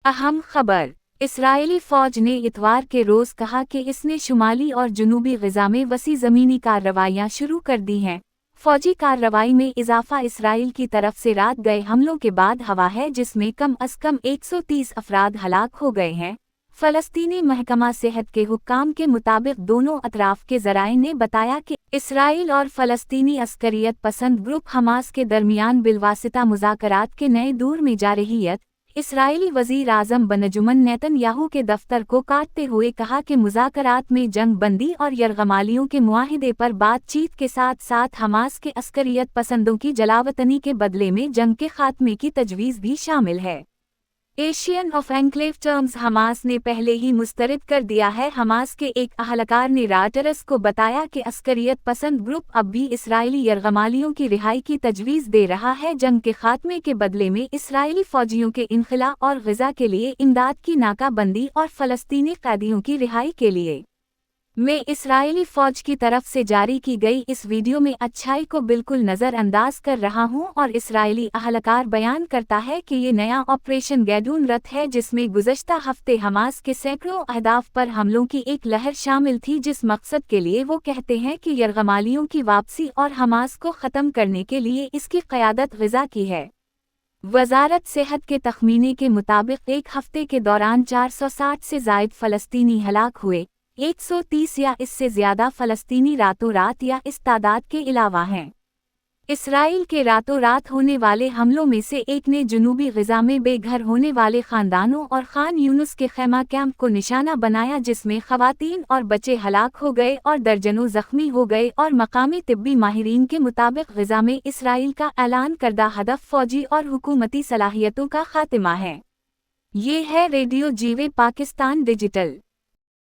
अहम खबर। इसराइली फौज ने इतवार के रोज कहा कि इसने शुमाली और जनूबी ग़ज़ा में वसी ज़मीनी कार्रवाइयां शुरू कर दी हैं। फौजी कार्रवाई में इजाफा इसराइल की तरफ से रात गए हमलों के बाद हवा है, जिसमें कम अज़ कम 130 अफराद हलाक हो गए हैं। फ़लस्तीनी महकमा सेहत के हुक्काम के मुताबिक दोनों अतराफ के ज़राए ने बताया कि इसराइल और फ़लस्तीनी अस्करियत पसंद ग्रुप हमास के दरमियान बिलवासिता मुज़ाकरात के नए दौर में जारहियत। इसराइली वज़ीर आज़म बेंजामिन नेतन्याहू के दफ्तर को काटते हुए कहा कि मुज़ाकरात में जंग बंदी और यरग़मालियों के मुआहिदे पर बातचीत के साथ साथ हमास के अस्करियत पसंदों की जलावतनी के बदले में जंग के खात्मे की तजवीज़ भी शामिल है। Asian of enclave terms Hamas ने पहले ही मुस्तरद कर दिया है। हमास के एक अहलकार ने रॉयटर्स को बताया कि अस्करियत पसंद ग्रुप अब भी इसराइली यरग़मालियों की रिहाई की तजवीज़ दे रहा है, जंग के खात्मे के बदले में इसराइली फ़ौजियों के इनखला और ग़ज़ा के लिए इमदाद की नाकाबंदी और फ़लस्तीनी कैदियों की रिहाई के लिए। मैं इसराइली फ़ौज की तरफ से जारी की गई इस वीडियो में अच्छाई को बिल्कुल नज़रअंदाज कर रहा हूं और इसराइली अहलकार बयान करता है कि ये नया ऑपरेशन गैडून रथ है, जिसमें गुज़श्ता हफ्ते हमास के सैकड़ों अहदाफ पर हमलों की एक लहर शामिल थी, जिस मकसद के लिए वो कहते हैं कि यरग़मालियों की वापसी और हमास को ख़त्म करने के लिए इसकी क़यादत ग़ज़ा की है। वज़ारत सेहत के तख़मीने के मुताबिक एक हफ्ते के दौरान 460 से ज़ायद फ़लस्तीनी हलाक हुए। 130 या इससे ज़्यादा फ़लस्तीनी रातों रात या इस तादाद के अलावा हैं। इसराइल के रातों रात होने वाले हमलों में से एक ने जनूबी ग़ज़ा में बेघर होने वाले ख़ानदानों और खान यूनुस के ख़ैमा कैंप को निशाना बनाया, जिसमें ख़वातीन और बच्चे हलाक हो गए और दर्जनों ज़ख्मी हो गए और मकामी तिब्बी माहिरीन के मुताबिक ग़ज़ा में इसराइल का ऐलान करदा हदफ फ़ौजी और हुकूमती सलाहियतों का ख़ात्मा है। ये है रेडियो जीवे पाकिस्तान डिजिटल।